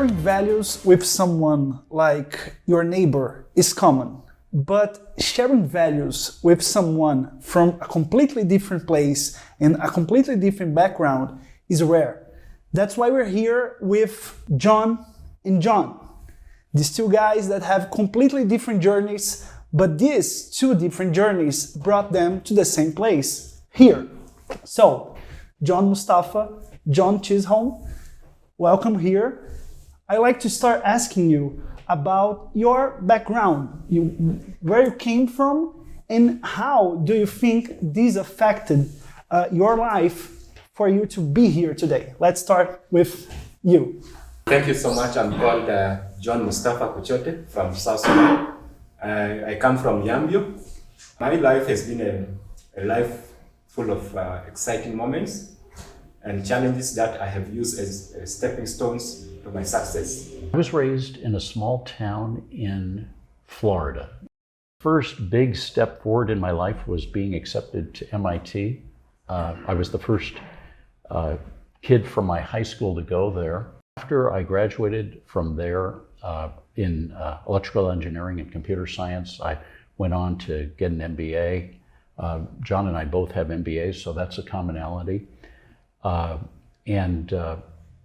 Sharing values with someone like your neighbor is common, but sharing values with someone from a completely different place and a completely different background is rare. That's why we're here with John and John, these two guys that have completely different journeys, but these two different journeys brought them to the same place, here. So, John Mustapha, John Chisholm, welcome here. I like to start asking you about your background, where you came from, and how do you think this affected your life for you to be here today? Let's start with you. Thank you so much. I'm called John Mustapha Kuchote from South Sudan. I come from Yambio. My life has been a life full of exciting moments and challenges that I have used as stepping stones to my success. I was raised in a small town in Florida. First big step forward in my life was being accepted to MIT. I was the first kid from my high school to go there. After I graduated from there in electrical engineering and computer science, I went on to get an MBA. John and I both have MBAs, so that's a commonality.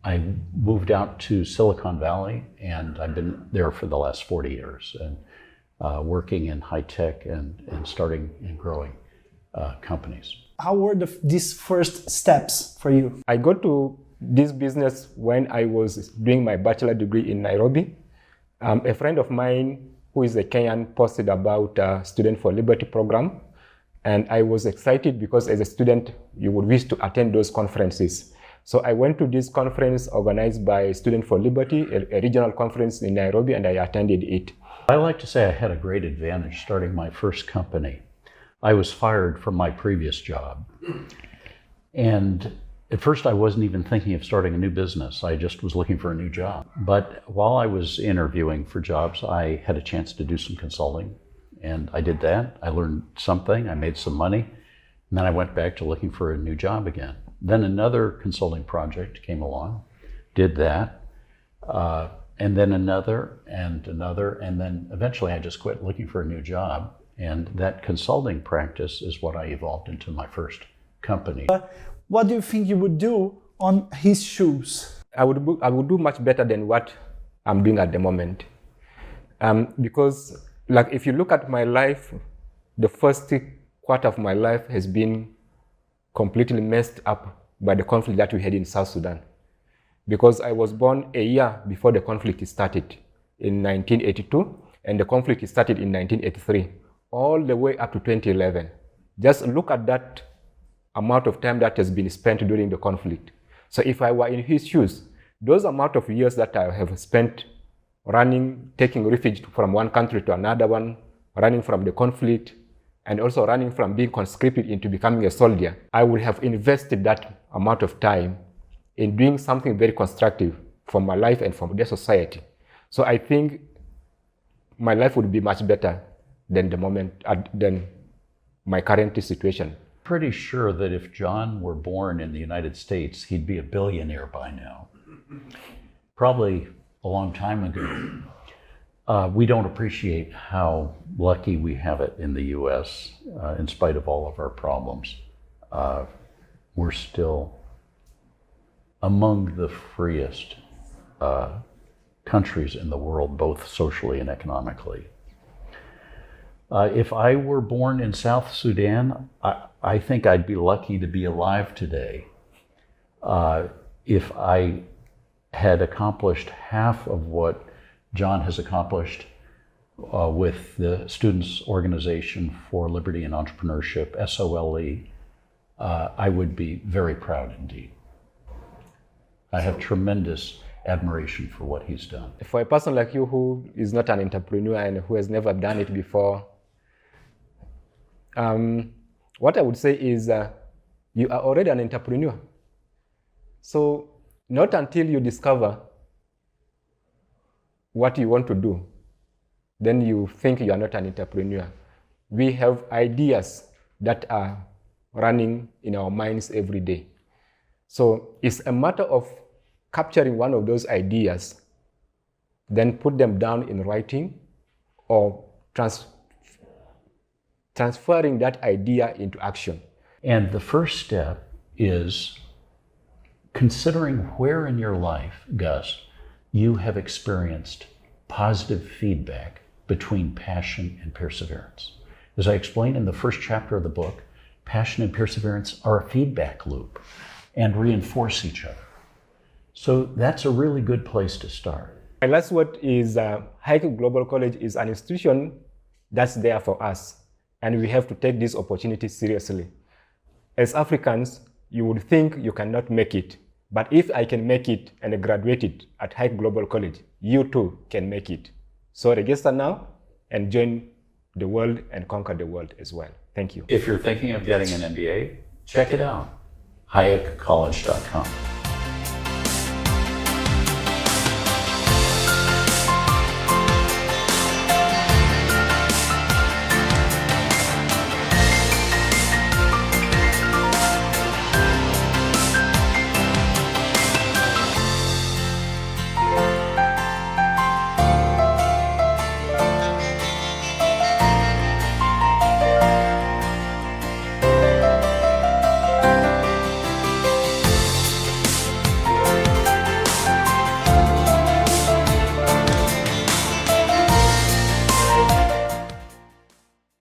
I moved out to Silicon Valley, and I've been there for the last 40 years, and working in high tech and starting and growing companies. How were these first steps for you? I got to this business when I was doing my bachelor degree in Nairobi. A friend of mine who is a Kenyan posted about Student for Liberty program, and I was excited because as a student you would wish to attend those conferences. So I went to this conference organized by Student for Liberty, a regional conference in Nairobi, and I attended it. I like to say I had a great advantage starting my first company. I was fired from my previous job. And at first I wasn't even thinking of starting a new business. I just was looking for a new job. But while I was interviewing for jobs, I had a chance to do some consulting. And I did that. I learned something, I made some money, and then I went back to looking for a new job again. Then another consulting project came along, did that, and then another, and then eventually I just quit looking for a new job. And that consulting practice is what I evolved into my first company. What do you think you would do on his shoes? I would do much better than what I'm doing at the moment. Because like if you look at my life, the first quarter of my life has been completely messed up by the conflict that we had in South Sudan. Because I was born a year before the conflict started in 1982, and the conflict started in 1983, all the way up to 2011. Just look at that amount of time that has been spent during the conflict. So if I were in his shoes, those amount of years that I have spent running, taking refuge from one country to another one, running from the conflict, and also running from being conscripted into becoming a soldier, I would have invested that amount of time in doing something very constructive for my life and for the society. So I think my life would be much better than than my current situation. Pretty sure that if John were born in the United States, he'd be a billionaire by now. Probably a long time ago. We don't appreciate how lucky we have it in the US, in spite of all of our problems. We're still among the freest countries in the world, both socially and economically. If I were born in South Sudan, I think I'd be lucky to be alive today. If I had accomplished half of what John has accomplished with the Students' Organization for Liberty and Entrepreneurship, SOLE, I would be very proud indeed. I have tremendous admiration for what he's done. For a person like you who is not an entrepreneur and who has never done it before, what I would say is you are already an entrepreneur. So not until you discover what you want to do, then you think you are not an entrepreneur. We have ideas that are running in our minds every day. So it's a matter of capturing one of those ideas then put them down in writing, or transferring that idea into action. And the first step is considering where in your life, Gus, you have experienced positive feedback between passion and perseverance. As I explained in the first chapter of the book, passion and perseverance are a feedback loop and reinforce each other. So that's a really good place to start. My last word is Hayek Global College is an institution that's there for us, and we have to take this opportunity seriously. As Africans, you would think you cannot make it, but if I can make it and graduate it at Hayek Global College, you too can make it. So register now and join the world and conquer the world as well. Thank you. If you're thinking of getting an MBA, check it out, hayekcollege.com.